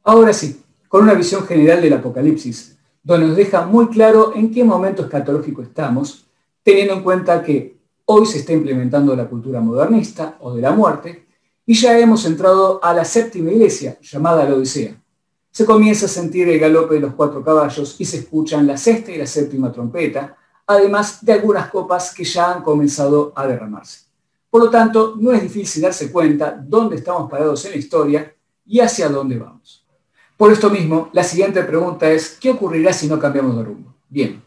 Ahora sí, con una visión general del Apocalipsis, donde nos deja muy claro en qué momento escatológico estamos, teniendo en cuenta que hoy se está implementando la cultura modernista o de la muerte, y ya hemos entrado a la séptima iglesia, llamada la Odisea. Se comienza a sentir el galope de los 4 caballos y se escuchan la sexta y la séptima trompeta, además de algunas copas que ya han comenzado a derramarse. Por lo tanto, no es difícil darse cuenta dónde estamos parados en la historia y hacia dónde vamos. Por esto mismo, la siguiente pregunta es, ¿qué ocurrirá si no cambiamos de rumbo? Bien,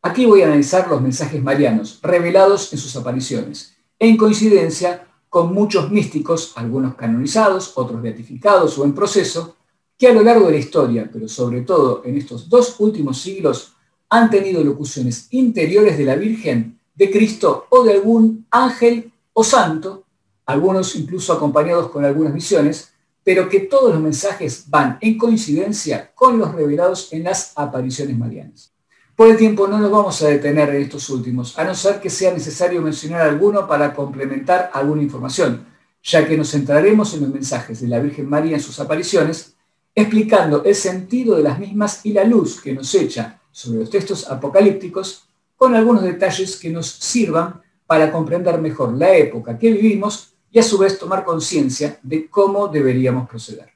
aquí voy a analizar los mensajes marianos revelados en sus apariciones, en coincidencia con muchos místicos, algunos canonizados, otros beatificados o en proceso, que a lo largo de la historia, pero sobre todo en estos 2 últimos siglos, han tenido locuciones interiores de la Virgen, de Cristo o de algún ángel o santo, algunos incluso acompañados con algunas visiones, pero que todos los mensajes van en coincidencia con los revelados en las apariciones marianas. Por el tiempo no nos vamos a detener en estos últimos, a no ser que sea necesario mencionar alguno para complementar alguna información, ya que nos centraremos en los mensajes de la Virgen María en sus apariciones, explicando el sentido de las mismas y la luz que nos echa sobre los textos apocalípticos, con algunos detalles que nos sirvan para comprender mejor la época que vivimos y a su vez tomar conciencia de cómo deberíamos proceder.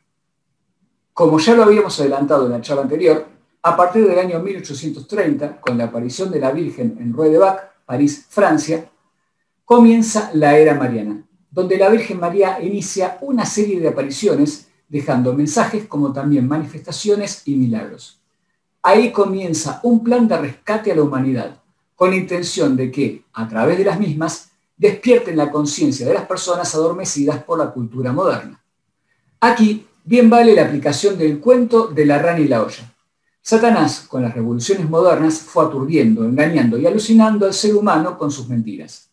Como ya lo habíamos adelantado en la charla anterior, a partir del año 1830, con la aparición de la Virgen en Rue de Bac, París, Francia, comienza la era mariana, donde la Virgen María inicia una serie de apariciones, dejando mensajes como también manifestaciones y milagros. Ahí comienza un plan de rescate a la humanidad, con la intención de que, a través de las mismas, despierten la conciencia de las personas adormecidas por la cultura moderna. Aquí bien vale la aplicación del cuento de la rana y la olla. Satanás, con las revoluciones modernas, fue aturdiendo, engañando y alucinando al ser humano con sus mentiras.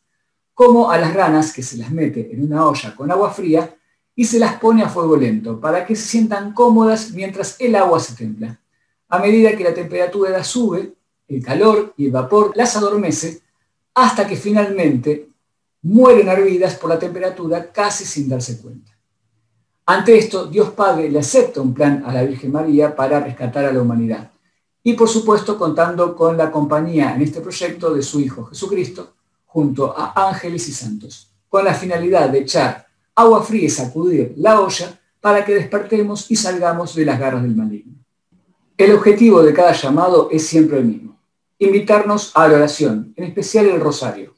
Como a las ranas que se las mete en una olla con agua fría y se las pone a fuego lento para que se sientan cómodas mientras el agua se templa. A medida que la temperatura sube, el calor y el vapor las adormece hasta que finalmente mueren hervidas por la temperatura casi sin darse cuenta. Ante esto, Dios Padre le acepta un plan a la Virgen María para rescatar a la humanidad. Y por supuesto contando con la compañía en este proyecto de su Hijo Jesucristo, junto a ángeles y santos, con la finalidad de echar agua fría y sacudir la olla para que despertemos y salgamos de las garras del maligno. El objetivo de cada llamado es siempre el mismo: invitarnos a la oración, en especial el rosario,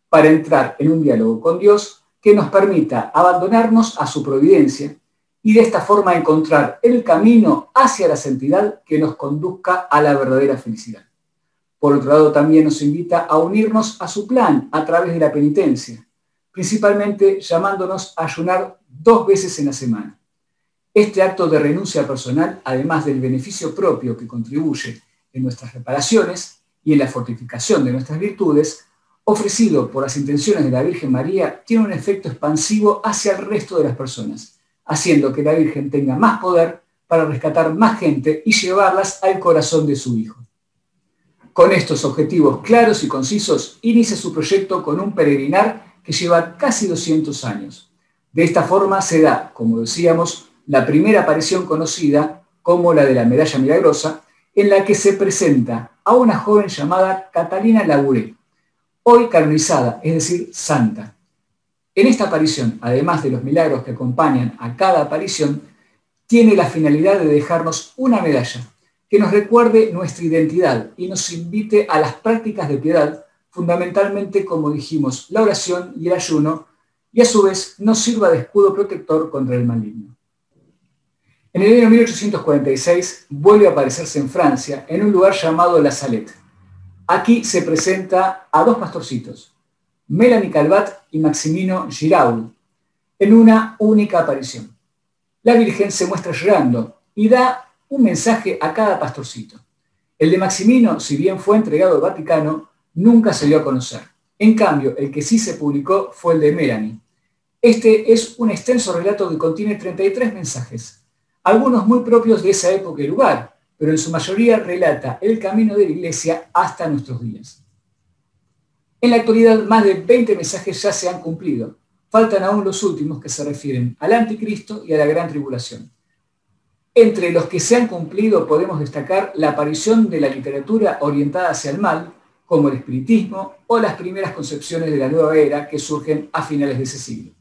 para entrar en un diálogo con Dios que nos permita abandonarnos a su providencia y de esta forma encontrar el camino hacia la santidad que nos conduzca a la verdadera felicidad. Por otro lado, también nos invita a unirnos a su plan a través de la penitencia, principalmente llamándonos a ayunar 2 veces en la semana. Este acto de renuncia personal, además del beneficio propio que contribuye en nuestras reparaciones y en la fortificación de nuestras virtudes, ofrecido por las intenciones de la Virgen María, tiene un efecto expansivo hacia el resto de las personas, haciendo que la Virgen tenga más poder para rescatar más gente y llevarlas al corazón de su Hijo. Con estos objetivos claros y concisos, inicia su proyecto con un peregrinar que lleva casi 200 años. De esta forma se da, como decíamos, la primera aparición conocida como la de la medalla milagrosa, en la que se presenta a una joven llamada Catalina Labouré, hoy canonizada, es decir, santa. En esta aparición, además de los milagros que acompañan a cada aparición, tiene la finalidad de dejarnos una medalla que nos recuerde nuestra identidad y nos invite a las prácticas de piedad, fundamentalmente, como dijimos, la oración y el ayuno, y a su vez nos sirva de escudo protector contra el maligno. En el año 1846 vuelve a aparecerse en Francia, en un lugar llamado La Salette. Aquí se presenta a 2 pastorcitos, Mélanie Calvat y Maximino Giraud, en una única aparición. La Virgen se muestra llorando y da un mensaje a cada pastorcito. El de Maximino, si bien fue entregado al Vaticano, nunca se dio a conocer. En cambio, el que sí se publicó fue el de Mélanie. Este es un extenso relato que contiene 33 mensajes, algunos muy propios de esa época y lugar, pero en su mayoría relata el camino de la Iglesia hasta nuestros días. En la actualidad, más de 20 mensajes ya se han cumplido. Faltan aún los últimos que se refieren al anticristo y a la gran tribulación. Entre los que se han cumplido podemos destacar la aparición de la literatura orientada hacia el mal, como el espiritismo o las primeras concepciones de la nueva era que surgen a finales de ese siglo.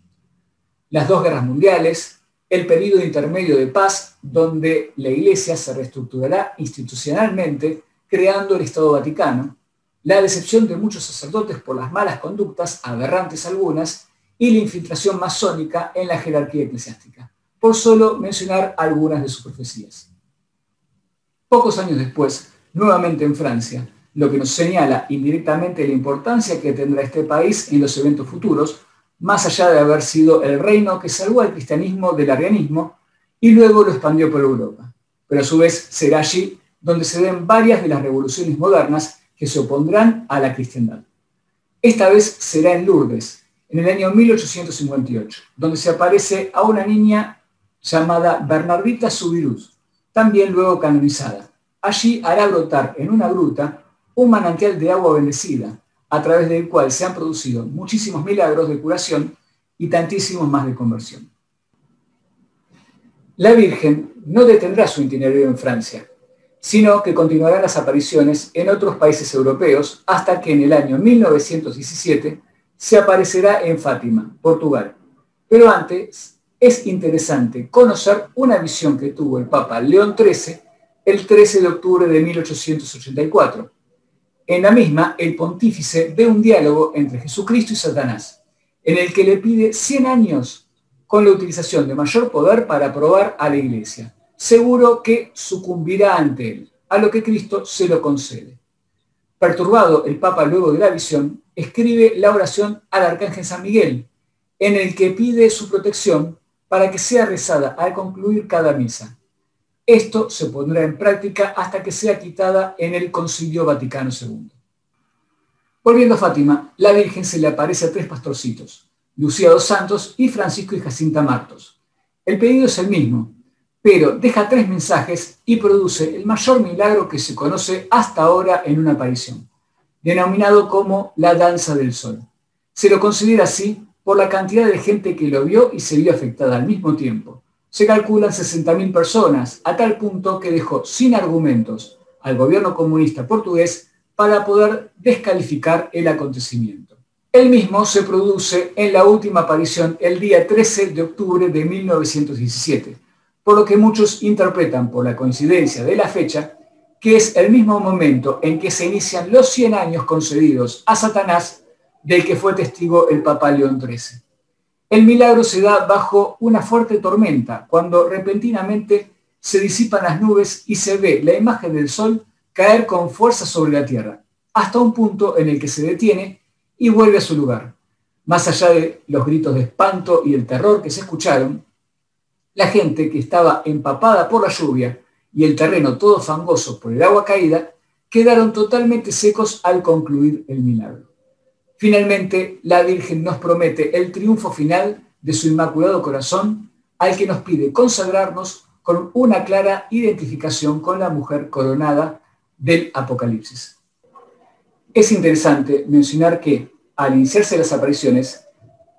Las dos guerras mundiales, el periodo intermedio de paz, donde la Iglesia se reestructurará institucionalmente, creando el Estado Vaticano, la decepción de muchos sacerdotes por las malas conductas, aberrantes algunas, y la infiltración masónica en la jerarquía eclesiástica, por solo mencionar algunas de sus profecías. Pocos años después, nuevamente en Francia, lo que nos señala indirectamente la importancia que tendrá este país en los eventos futuros, más allá de haber sido el reino que salvó al cristianismo del arrianismo y luego lo expandió por Europa. Pero a su vez será allí donde se den varias de las revoluciones modernas que se opondrán a la cristiandad. Esta vez será en Lourdes, en el año 1858, donde se aparece a una niña llamada Bernardita Soubirous, también luego canonizada. Allí hará brotar en una gruta un manantial de agua bendecida, a través del cual se han producido muchísimos milagros de curación y tantísimos más de conversión. La Virgen no detendrá su itinerario en Francia, sino que continuará las apariciones en otros países europeos hasta que en el año 1917 se aparecerá en Fátima, Portugal. Pero antes es interesante conocer una visión que tuvo el Papa León XIII el 13 de octubre de 1884. En la misma, el pontífice ve un diálogo entre Jesucristo y Satanás, en el que le pide 100 años con la utilización de mayor poder para probar a la Iglesia. Seguro que sucumbirá ante él, a lo que Cristo se lo concede. Perturbado, el Papa luego de la visión, escribe la oración al Arcángel San Miguel, en el que pide su protección para que sea rezada al concluir cada misa. Esto se pondrá en práctica hasta que sea quitada en el Concilio Vaticano II. Volviendo a Fátima, la Virgen se le aparece a tres pastorcitos, Lucía dos Santos y Francisco y Jacinta Martos. El pedido es el mismo, pero deja tres mensajes y produce el mayor milagro que se conoce hasta ahora en una aparición, denominado como la danza del sol. Se lo considera así por la cantidad de gente que lo vio y se vio afectada al mismo tiempo. Se calculan 60.000 personas, a tal punto que dejó sin argumentos al gobierno comunista portugués para poder descalificar el acontecimiento. El mismo se produce en la última aparición el día 13 de octubre de 1917, por lo que muchos interpretan por la coincidencia de la fecha que es el mismo momento en que se inician los 100 años concedidos a Satanás del que fue testigo el Papa León XIII. El milagro se da bajo una fuerte tormenta, cuando repentinamente se disipan las nubes y se ve la imagen del sol caer con fuerza sobre la tierra, hasta un punto en el que se detiene y vuelve a su lugar. Más allá de los gritos de espanto y el terror que se escucharon, la gente que estaba empapada por la lluvia y el terreno todo fangoso por el agua caída, quedaron totalmente secos al concluir el milagro. Finalmente, la Virgen nos promete el triunfo final de su Inmaculado Corazón, al que nos pide consagrarnos con una clara identificación con la mujer coronada del Apocalipsis. Es interesante mencionar que, al iniciarse las apariciones,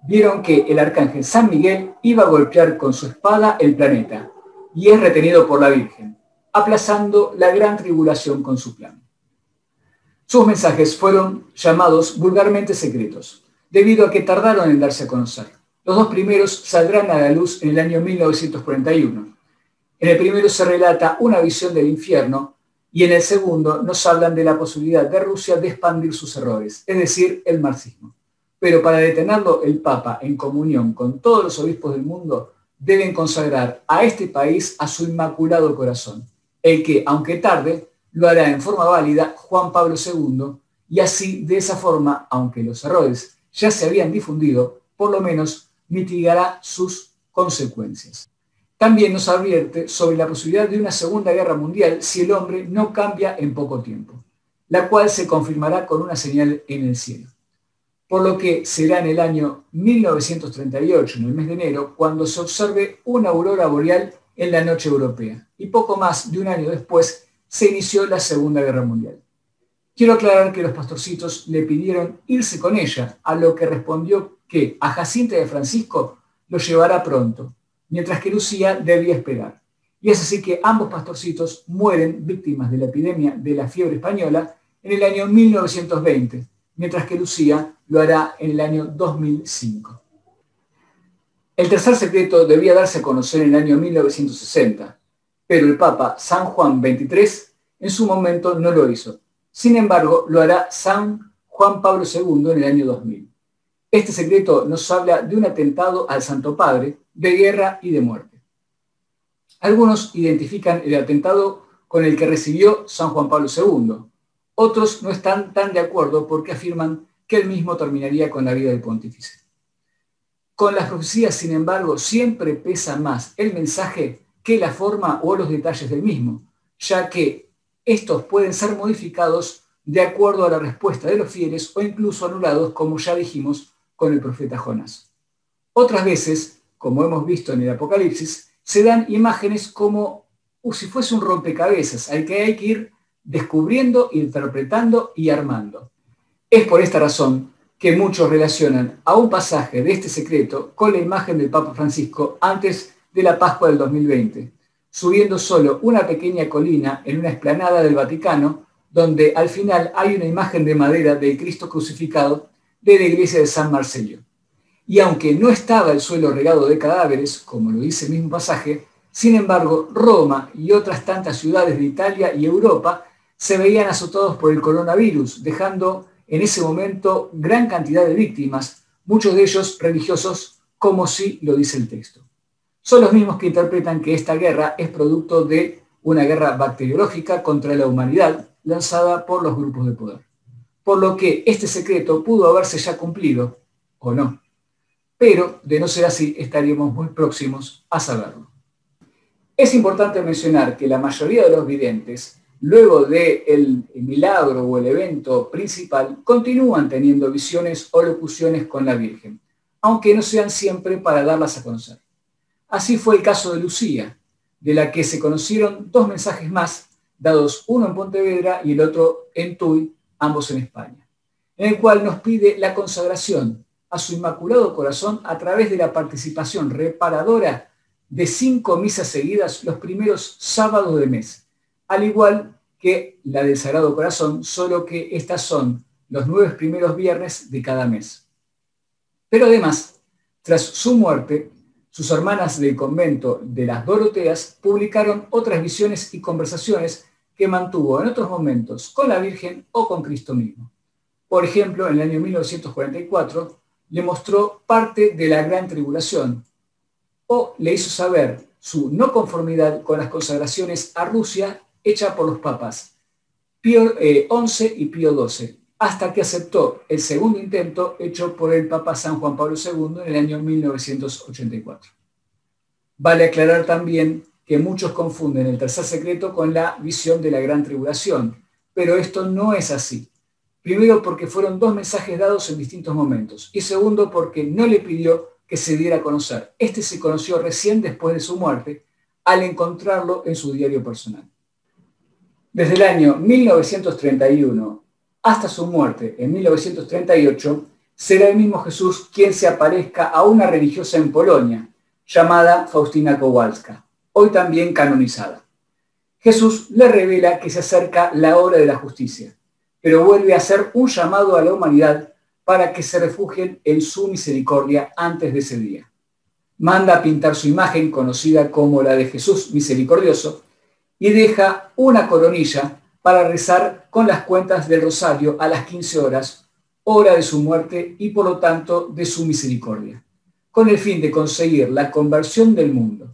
vieron que el arcángel San Miguel iba a golpear con su espada el planeta, y es retenido por la Virgen, aplazando la gran tribulación con su plan. Sus mensajes fueron llamados vulgarmente secretos, debido a que tardaron en darse a conocer. Los dos primeros saldrán a la luz en el año 1941. En el primero se relata una visión del infierno y en el segundo nos hablan de la posibilidad de Rusia de expandir sus errores, es decir, el marxismo. Pero para detenerlo, el Papa, en comunión con todos los obispos del mundo, deben consagrar a este país a su Inmaculado Corazón, el que, aunque tarde, lo hará en forma válida Juan Pablo II, y así, de esa forma, aunque los errores ya se habían difundido, por lo menos mitigará sus consecuencias. También nos advierte sobre la posibilidad de una Segunda Guerra Mundial si el hombre no cambia en poco tiempo, la cual se confirmará con una señal en el cielo. Por lo que será en el año 1938, en el mes de enero, cuando se observe una aurora boreal en la noche europea, y poco más de un año después se inició la Segunda Guerra Mundial. Quiero aclarar que los pastorcitos le pidieron irse con ella, a lo que respondió que a Jacinta de Francisco lo llevará pronto, mientras que Lucía debía esperar. y es así que ambos pastorcitos mueren víctimas de la epidemia de la fiebre española en el año 1920, mientras que Lucía lo hará en el año 2005. El tercer secreto debía darse a conocer en el año 1960, pero el Papa San Juan XXIII en su momento no lo hizo. Sin embargo, lo hará San Juan Pablo II en el año 2000. Este secreto nos habla de un atentado al Santo Padre, de guerra y de muerte. Algunos identifican el atentado con el que recibió San Juan Pablo II. Otros no están tan de acuerdo porque afirman que él mismo terminaría con la vida del pontífice. Con las profecías, sin embargo, siempre pesa más el mensaje que la forma o los detalles del mismo, ya que estos pueden ser modificados de acuerdo a la respuesta de los fieles o incluso anulados, como ya dijimos, con el profeta Jonás. Otras veces, como hemos visto en el Apocalipsis, se dan imágenes como si fuese un rompecabezas al que hay que ir descubriendo, interpretando y armando. Es por esta razón que muchos relacionan a un pasaje de este secreto con la imagen del Papa Francisco antes de la Pascua del 2020, subiendo solo una pequeña colina en una explanada del Vaticano, donde al final hay una imagen de madera del Cristo crucificado de la iglesia de San Marcello. Y aunque no estaba el suelo regado de cadáveres, como lo dice el mismo pasaje, sin embargo, Roma y otras tantas ciudades de Italia y Europa se veían azotados por el coronavirus, dejando en ese momento gran cantidad de víctimas, muchos de ellos religiosos, como sí lo dice el texto. Son los mismos que interpretan que esta guerra es producto de una guerra bacteriológica contra la humanidad lanzada por los grupos de poder. Por lo que este secreto pudo haberse ya cumplido, o no. Pero, de no ser así, estaríamos muy próximos a saberlo. Es importante mencionar que la mayoría de los videntes, luego del milagro o el evento principal, continúan teniendo visiones o locuciones con la Virgen, aunque no sean siempre para darlas a conocer. Así fue el caso de Lucía, de la que se conocieron dos mensajes más, dados uno en Pontevedra y el otro en Tuy, ambos en España, en el cual nos pide la consagración a su Inmaculado Corazón a través de la participación reparadora de 5 misas seguidas los primeros sábados del mes, al igual que la del Sagrado Corazón, solo que estas son los 9 primeros viernes de cada mes. Pero además, tras su muerte, sus hermanas del convento de las Doroteas publicaron otras visiones y conversaciones que mantuvo en otros momentos con la Virgen o con Cristo mismo. Por ejemplo, en el año 1944 le mostró parte de la Gran Tribulación o le hizo saber su no conformidad con las consagraciones a Rusia hechas por los papas Pío XI y Pío XII, hasta que aceptó el segundo intento hecho por el Papa San Juan Pablo II en el año 1984. Vale aclarar también que muchos confunden el tercer secreto con la visión de la Gran Tribulación, pero esto no es así. Primero porque fueron dos mensajes dados en distintos momentos, y segundo porque no le pidió que se diera a conocer. Este se conoció recién después de su muerte, al encontrarlo en su diario personal. Desde el año 1931 hasta su muerte en 1938, será el mismo Jesús quien se aparezca a una religiosa en Polonia, llamada Faustina Kowalska, hoy también canonizada. Jesús le revela que se acerca la hora de la justicia, pero vuelve a hacer un llamado a la humanidad para que se refugien en su misericordia antes de ese día. Manda a pintar su imagen, conocida como la de Jesús misericordioso, y deja una coronilla para rezar con las cuentas del rosario a las 15 horas, hora de su muerte y por lo tanto de su misericordia, con el fin de conseguir la conversión del mundo.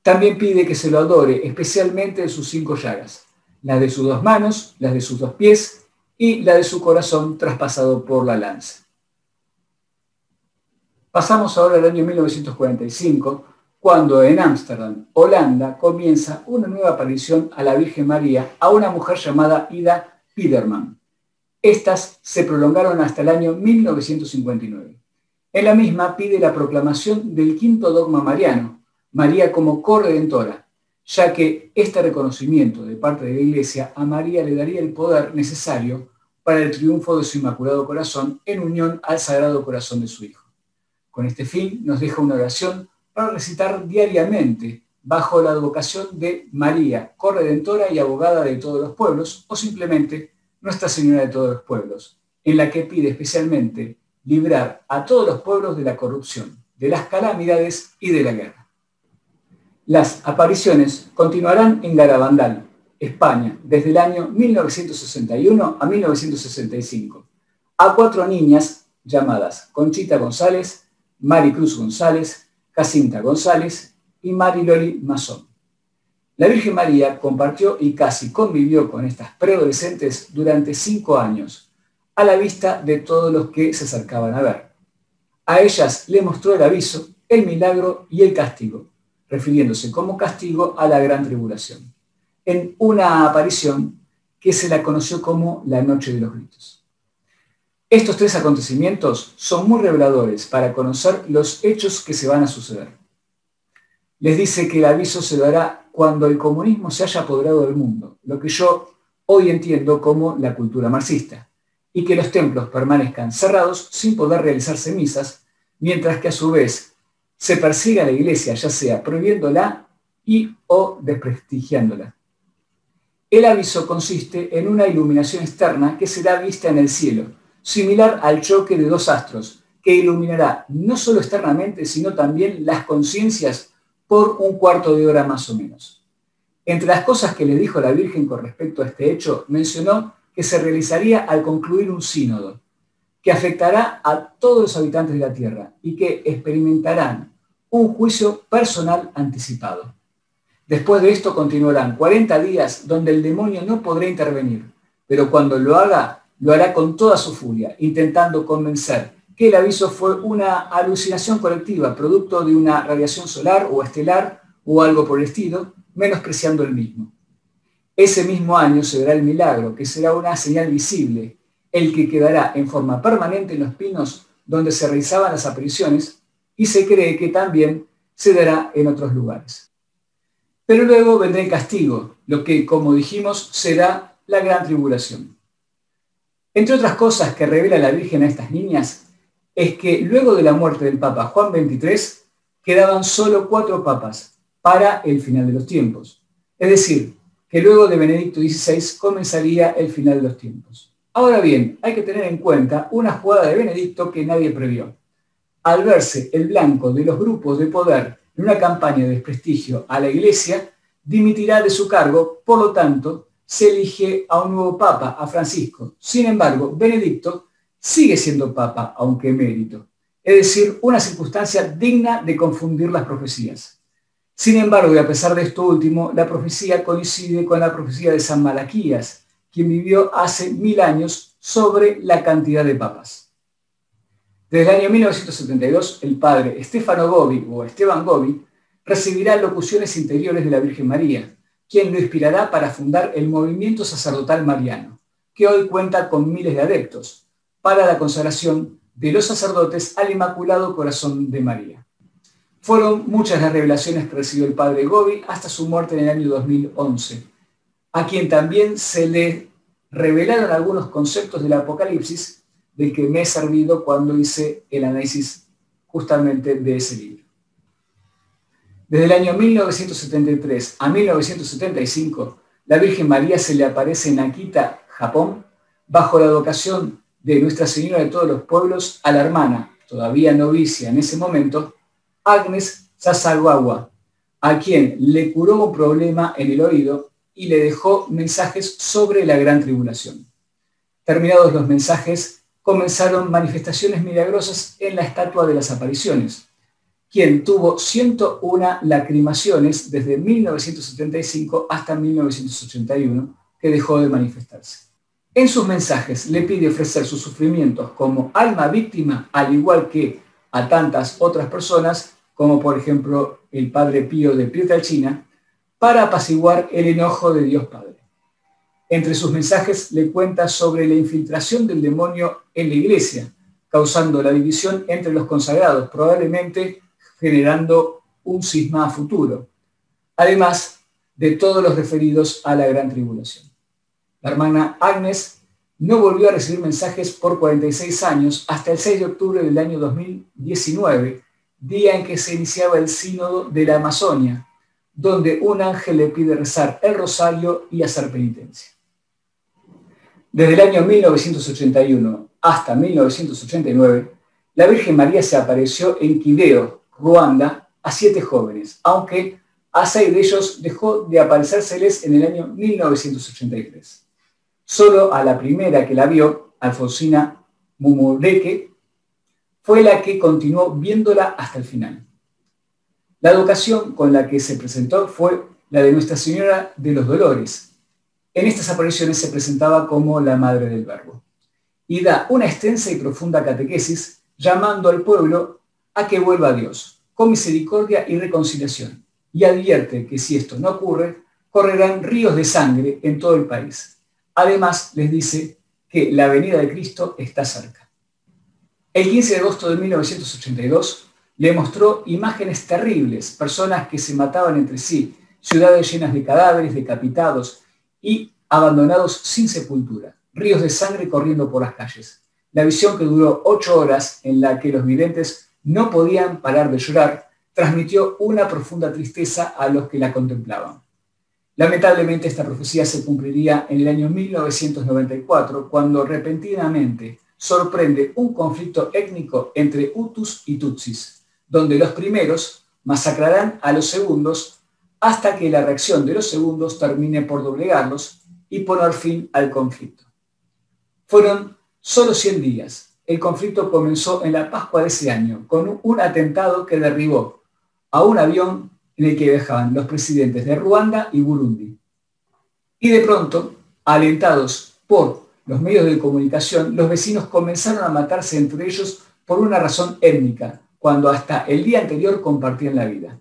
También pide que se lo adore especialmente en sus 5 llagas, las de sus 2 manos, las de sus 2 pies y la de su corazón traspasado por la lanza. Pasamos ahora al año 1945, cuando en Ámsterdam, Holanda, comienza una nueva aparición a la Virgen María a una mujer llamada Ida Piederman. Estas se prolongaron hasta el año 1959. En la misma pide la proclamación del 5º dogma mariano, María como corredentora, ya que este reconocimiento de parte de la Iglesia a María le daría el poder necesario para el triunfo de su Inmaculado Corazón en unión al Sagrado Corazón de su Hijo. Con este fin nos deja una oración para recitar diariamente bajo la advocación de María, corredentora y abogada de todos los pueblos, o simplemente Nuestra Señora de todos los pueblos, en la que pide especialmente librar a todos los pueblos de la corrupción, de las calamidades y de la guerra. Las apariciones continuarán en Garabandal, España, desde el año 1961 a 1965, a 4 niñas llamadas Conchita González, Maricruz González, Jacinta González y Mariloli Mazón. La Virgen María compartió y casi convivió con estas preadolescentes durante 5 años, a la vista de todos los que se acercaban a ver. A ellas le mostró el aviso, el milagro y el castigo, refiriéndose como castigo a la gran tribulación, en una aparición que se la conoció como la Noche de los Gritos. Estos 3 acontecimientos son muy reveladores para conocer los hechos que se van a suceder. Les dice que el aviso se dará cuando el comunismo se haya apoderado del mundo, lo que yo hoy entiendo como la cultura marxista, y que los templos permanezcan cerrados sin poder realizarse misas, mientras que a su vez se persiga a la Iglesia, ya sea prohibiéndola y o desprestigiándola. El aviso consiste en una iluminación externa que será vista en el cielo, similar al choque de 2 astros, que iluminará no solo externamente, sino también las conciencias por un cuarto de hora más o menos. Entre las cosas que le dijo la Virgen con respecto a este hecho, mencionó que se realizaría al concluir un sínodo, que afectará a todos los habitantes de la tierra y que experimentarán un juicio personal anticipado. Después de esto continuarán 40 días donde el demonio no podrá intervenir, pero cuando lo haga, lo hará con toda su furia, intentando convencer que el aviso fue una alucinación colectiva, producto de una radiación solar o estelar o algo por el estilo, menospreciando el mismo. Ese mismo año se dará el milagro, que será una señal visible, el que quedará en forma permanente en los pinos donde se realizaban las apariciones, y se cree que también se dará en otros lugares. Pero luego vendrá el castigo, lo que, como dijimos, será la gran tribulación. Entre otras cosas que revela la Virgen a estas niñas, es que luego de la muerte del Papa Juan XXIII, quedaban solo 4 papas para el final de los tiempos. Es decir, que luego de Benedicto XVI comenzaría el final de los tiempos. Ahora bien, hay que tener en cuenta una jugada de Benedicto que nadie previó. Al verse el blanco de los grupos de poder en una campaña de desprestigio a la Iglesia, dimitirá de su cargo, por lo tanto, se elige a un nuevo papa, a Francisco. Sin embargo, Benedicto sigue siendo papa, aunque emérito. Es decir, una circunstancia digna de confundir las profecías. Sin embargo, y a pesar de esto último, la profecía coincide con la profecía de San Malaquías, quien vivió hace 1000 años sobre la cantidad de papas. Desde el año 1972, el padre Stefano Gobbi, o Esteban Gobbi, recibirá locuciones interiores de la Virgen María, quien lo inspirará para fundar el movimiento sacerdotal mariano, que hoy cuenta con miles de adeptos, para la consagración de los sacerdotes al Inmaculado Corazón de María. Fueron muchas las revelaciones que recibió el padre Gobbi hasta su muerte en el año 2011, a quien también se le revelaron algunos conceptos del Apocalipsis, del que me he servido cuando hice el análisis justamente de ese libro. Desde el año 1973 a 1975, la Virgen María se le aparece en Akita, Japón, bajo la advocación de Nuestra Señora de todos los pueblos a la hermana, todavía novicia en ese momento, Agnes Sasagawa, a quien le curó un problema en el oído y le dejó mensajes sobre la gran tribulación. Terminados los mensajes, comenzaron manifestaciones milagrosas en la estatua de las apariciones, quien tuvo 101 lacrimaciones desde 1975 hasta 1981, que dejó de manifestarse. En sus mensajes le pide ofrecer sus sufrimientos como alma víctima, al igual que a tantas otras personas, como por ejemplo el Padre Pío de Pietrelcina, para apaciguar el enojo de Dios Padre. Entre sus mensajes le cuenta sobre la infiltración del demonio en la Iglesia, causando la división entre los consagrados, probablemente generando un cisma a futuro, además de todos los referidos a la gran tribulación. La hermana Agnes no volvió a recibir mensajes por 46 años hasta el 6 de octubre del año 2019, día en que se iniciaba el Sínodo de la Amazonia, donde un ángel le pide rezar el rosario y hacer penitencia. Desde el año 1981 hasta 1989, la Virgen María se apareció en Kideo, Ruanda, a 7 jóvenes, aunque a 6 de ellos dejó de aparecérseles en el año 1983. Solo a la primera que la vio, Alfonsina Mumureke, fue la que continuó viéndola hasta el final. La advocación con la que se presentó fue la de Nuestra Señora de los Dolores. En estas apariciones se presentaba como la Madre del Verbo y da una extensa y profunda catequesis llamando al pueblo a que vuelva a Dios con misericordia y reconciliación, y advierte que si esto no ocurre, correrán ríos de sangre en todo el país. Además, les dice que la venida de Cristo está cerca. El 15 de agosto de 1982 le mostró imágenes terribles, personas que se mataban entre sí, ciudades llenas de cadáveres decapitados y abandonados sin sepultura, ríos de sangre corriendo por las calles. La visión, que duró 8 horas, en la que los videntes no podían parar de llorar, transmitió una profunda tristeza a los que la contemplaban. Lamentablemente, esta profecía se cumpliría en el año 1994, cuando repentinamente sorprende un conflicto étnico entre Hutus y Tutsis, donde los primeros masacrarán a los segundos hasta que la reacción de los segundos termine por doblegarlos y poner fin al conflicto. Fueron solo 100 días. El conflicto comenzó en la Pascua de ese año, con un atentado que derribó a un avión en el que viajaban los presidentes de Ruanda y Burundi. Y de pronto, alentados por los medios de comunicación, los vecinos comenzaron a matarse entre ellos por una razón étnica, cuando hasta el día anterior compartían la vida.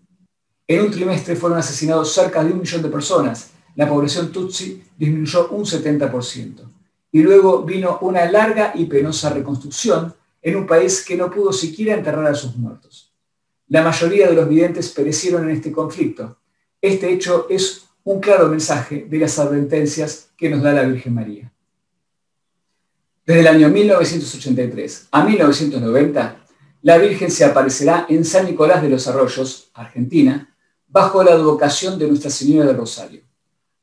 En un trimestre fueron asesinados cerca de 1 millón de personas. La población tutsi disminuyó un 70%. Y luego vino una larga y penosa reconstrucción en un país que no pudo siquiera enterrar a sus muertos. La mayoría de los videntes perecieron en este conflicto. Este hecho es un claro mensaje de las advertencias que nos da la Virgen María. Desde el año 1983 a 1990, la Virgen se aparecerá en San Nicolás de los Arroyos, Argentina, bajo la advocación de Nuestra Señora del Rosario,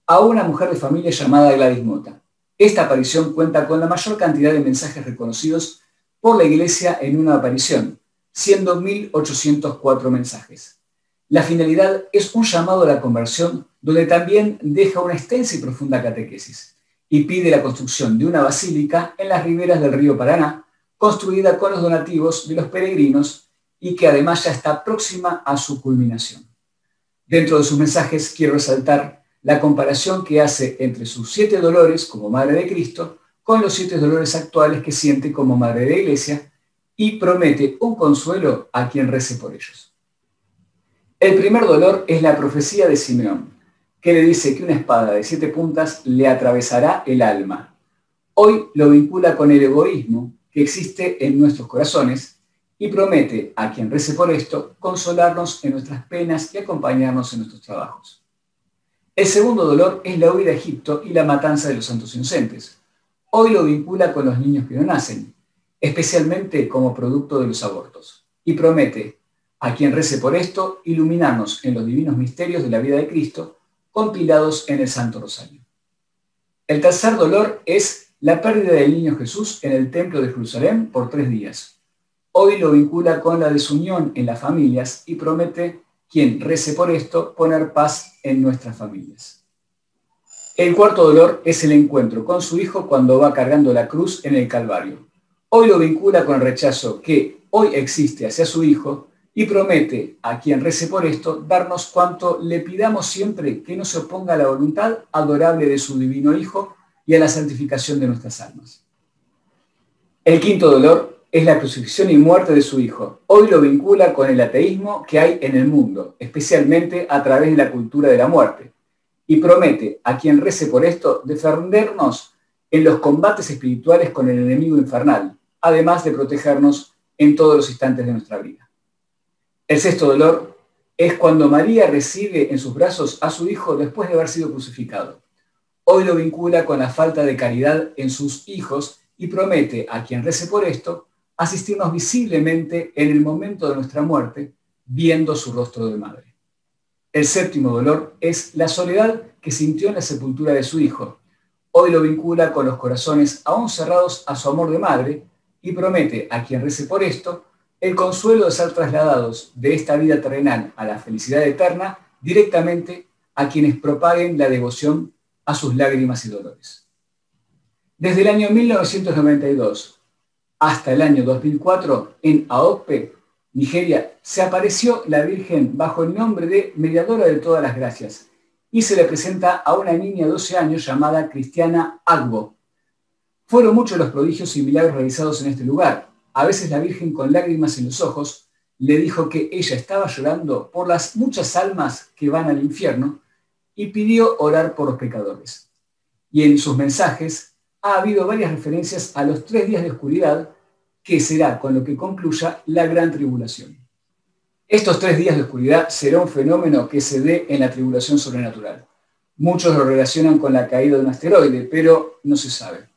a una mujer de familia llamada Gladys Mota. Esta aparición cuenta con la mayor cantidad de mensajes reconocidos por la Iglesia en una aparición, siendo 1804 mensajes. La finalidad es un llamado a la conversión, donde también deja una extensa y profunda catequesis, y pide la construcción de una basílica en las riberas del río Paraná, construida con los donativos de los peregrinos y que además ya está próxima a su culminación. Dentro de sus mensajes quiero resaltar la comparación que hace entre sus 7 dolores como Madre de Cristo con los 7 dolores actuales que siente como Madre de la Iglesia, y promete un consuelo a quien rece por ellos. El primer dolor es la profecía de Simeón, que le dice que una espada de 7 puntas le atravesará el alma. Hoy lo vincula con el egoísmo que existe en nuestros corazones y promete a quien rece por esto consolarnos en nuestras penas y acompañarnos en nuestros trabajos. El segundo dolor es la huida a Egipto y la matanza de los santos inocentes. Hoy lo vincula con los niños que no nacen, especialmente como producto de los abortos, y promete a quien rece por esto iluminarnos en los divinos misterios de la vida de Cristo compilados en el Santo Rosario. El tercer dolor es la pérdida del niño Jesús en el Templo de Jerusalén por 3 días. Hoy lo vincula con la desunión en las familias y promete, quien rece por esto, poner paz en nuestras familias. El cuarto dolor es el encuentro con su hijo cuando va cargando la cruz en el Calvario. Hoy lo vincula con el rechazo que hoy existe hacia su hijo y promete a quien rece por esto darnos cuanto le pidamos siempre, que no se oponga a la voluntad adorable de su divino Hijo y a la santificación de nuestras almas. El quinto dolor es la crucifixión y muerte de su Hijo. Hoy lo vincula con el ateísmo que hay en el mundo, especialmente a través de la cultura de la muerte, y promete a quien rece por esto defendernos en los combates espirituales con el enemigo infernal, además de protegernos en todos los instantes de nuestra vida. El sexto dolor es cuando María recibe en sus brazos a su hijo después de haber sido crucificado. Hoy lo vincula con la falta de caridad en sus hijos y promete a quien rece por esto asistirnos visiblemente en el momento de nuestra muerte, viendo su rostro de madre. El séptimo dolor es la soledad que sintió en la sepultura de su hijo. Hoy lo vincula con los corazones aún cerrados a su amor de madre y promete a quien rece por esto el consuelo de ser trasladados de esta vida terrenal a la felicidad eterna directamente a quienes propaguen la devoción a sus lágrimas y dolores. Desde el año 1992 hasta el año 2004, en Aokpe, Nigeria, se apareció la Virgen bajo el nombre de Mediadora de todas las Gracias y se le presenta a una niña de 12 años llamada Cristiana Agbo. Fueron muchos los prodigios y milagros realizados en este lugar. A veces la Virgen, con lágrimas en los ojos, le dijo que ella estaba llorando por las muchas almas que van al infierno y pidió orar por los pecadores. Y en sus mensajes ha habido varias referencias a los 3 días de oscuridad, que será con lo que concluya la gran tribulación. Estos 3 días de oscuridad será un fenómeno que se dé en la tribulación sobrenatural. Muchos lo relacionan con la caída de un asteroide, pero no se sabe.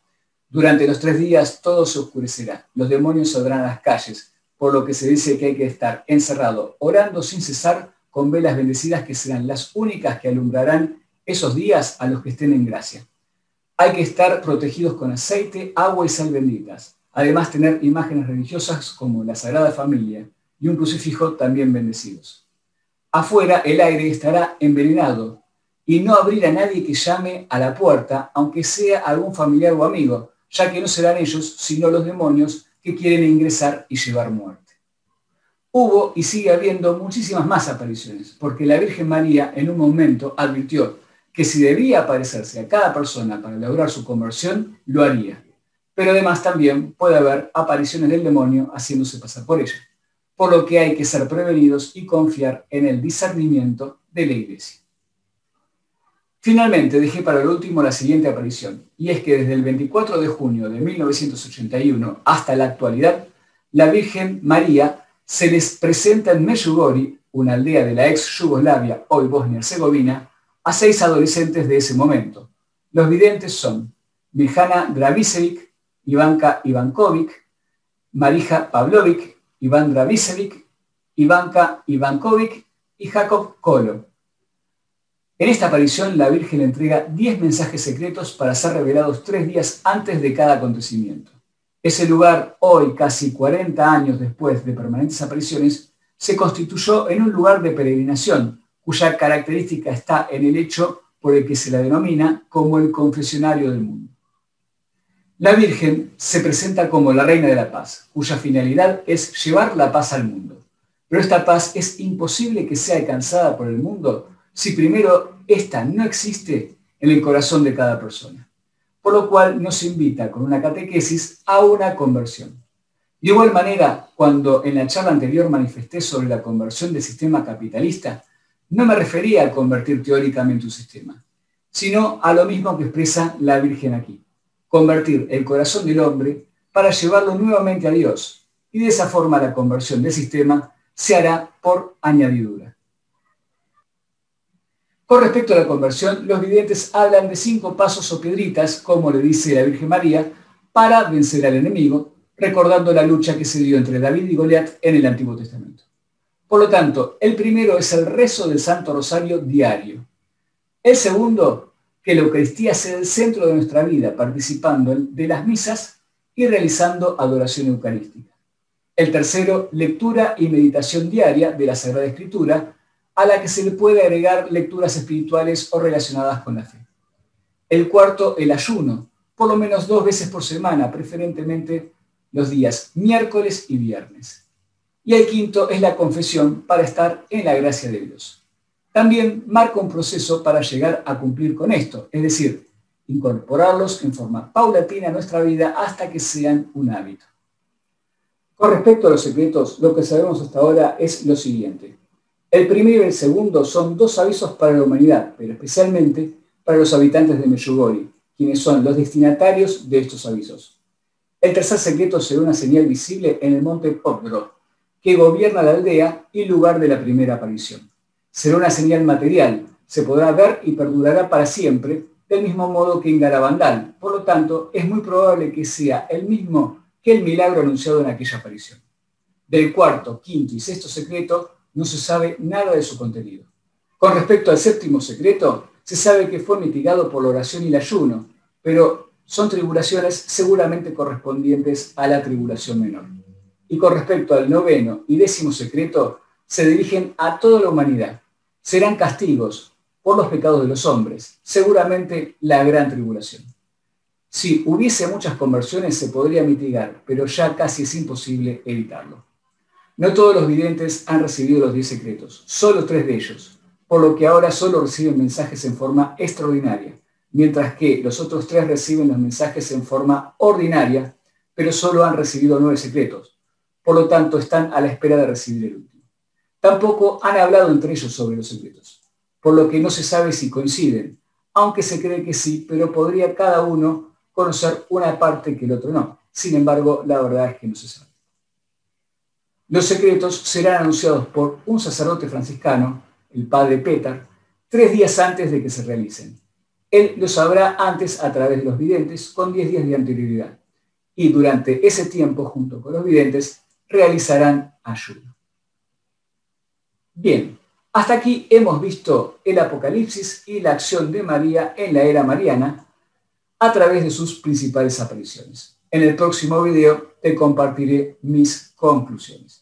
Durante los 3 días todo se oscurecerá, los demonios saldrán a las calles, por lo que se dice que hay que estar encerrado, orando sin cesar, con velas bendecidas que serán las únicas que alumbrarán esos días a los que estén en gracia. Hay que estar protegidos con aceite, agua y sal benditas. Además, tener imágenes religiosas como la Sagrada Familia y un crucifijo también bendecidos. Afuera el aire estará envenenado y no abrirá a nadie que llame a la puerta, aunque sea algún familiar o amigo, ya que no serán ellos, sino los demonios que quieren ingresar y llevar muerte. Hubo y sigue habiendo muchísimas más apariciones, porque la Virgen María en un momento advirtió que si debía aparecerse a cada persona para lograr su conversión, lo haría. Pero además también puede haber apariciones del demonio haciéndose pasar por ella, por lo que hay que ser prevenidos y confiar en el discernimiento de la Iglesia. Finalmente, dejé para lo último la siguiente aparición, y es que desde el 24 de junio de 1981 hasta la actualidad, la Virgen María se les presenta en Medjugorje, una aldea de la ex Yugoslavia, hoy Bosnia-Herzegovina, a 6 adolescentes de ese momento. Los videntes son Mirjana Dravicevic, Ivanka Ivankovic, Marija Pavlovic, Iván Dravicevic, Ivanka Ivankovic y Jacob Kolo. En esta aparición, la Virgen le entrega 10 mensajes secretos para ser revelados 3 días antes de cada acontecimiento. Ese lugar, hoy, casi 40 años después de permanentes apariciones, se constituyó en un lugar de peregrinación, cuya característica está en el hecho por el que se la denomina como el confesionario del mundo. La Virgen se presenta como la Reina de la Paz, cuya finalidad es llevar la paz al mundo. Pero esta paz es imposible que sea alcanzada por el mundo si primero esta no existe en el corazón de cada persona, por lo cual nos invita con una catequesis a una conversión. De igual manera, cuando en la charla anterior manifesté sobre la conversión del sistema capitalista, no me refería a convertir teóricamente un sistema, sino a lo mismo que expresa la Virgen aquí: convertir el corazón del hombre para llevarlo nuevamente a Dios, y de esa forma la conversión del sistema se hará por añadidura. Con respecto a la conversión, los videntes hablan de 5 pasos o piedritas, como le dice la Virgen María, para vencer al enemigo, recordando la lucha que se dio entre David y Goliat en el Antiguo Testamento. Por lo tanto, el primero es el rezo del Santo Rosario diario. El segundo, que la Eucaristía sea el centro de nuestra vida, participando de las misas y realizando adoración eucarística. El tercero, lectura y meditación diaria de la Sagrada Escritura, a la que se le puede agregar lecturas espirituales o relacionadas con la fe. El cuarto, el ayuno, por lo menos 2 veces por semana, preferentemente los días miércoles y viernes. Y el quinto es la confesión para estar en la gracia de Dios. También marca un proceso para llegar a cumplir con esto, es decir, incorporarlos en forma paulatina a nuestra vida hasta que sean un hábito. Con respecto a los secretos, lo que sabemos hasta ahora es lo siguiente. El primero y el segundo son 2 avisos para la humanidad, pero especialmente para los habitantes de Medjugorje, quienes son los destinatarios de estos avisos. El tercer secreto será una señal visible en el monte Popgrov, que gobierna la aldea y lugar de la primera aparición. Será una señal material, se podrá ver y perdurará para siempre, del mismo modo que en Garabandal. Por lo tanto, es muy probable que sea el mismo que el milagro anunciado en aquella aparición. Del cuarto, quinto y sexto secreto no se sabe nada de su contenido. Con respecto al séptimo secreto, se sabe que fue mitigado por la oración y el ayuno, pero son tribulaciones seguramente correspondientes a la tribulación menor. Y con respecto al noveno y décimo secreto, se dirigen a toda la humanidad. Serán castigos por los pecados de los hombres, seguramente la gran tribulación. Si hubiese muchas conversiones se podría mitigar, pero ya casi es imposible evitarlo. No todos los videntes han recibido los 10 secretos, solo 3 de ellos, por lo que ahora solo reciben mensajes en forma extraordinaria, mientras que los otros 3 reciben los mensajes en forma ordinaria, pero solo han recibido 9 secretos. Por lo tanto, están a la espera de recibir el último. Tampoco han hablado entre ellos sobre los secretos, por lo que no se sabe si coinciden, aunque se cree que sí, pero podría cada uno conocer una parte que el otro no. Sin embargo, la verdad es que no se sabe. Los secretos serán anunciados por un sacerdote franciscano, el padre Petar, 3 días antes de que se realicen. Él lo sabrá antes a través de los videntes con 10 días de anterioridad. Y durante ese tiempo, junto con los videntes, realizarán ayuno. Bien, hasta aquí hemos visto el Apocalipsis y la acción de María en la era mariana a través de sus principales apariciones. En el próximo video te compartiré mis conclusiones.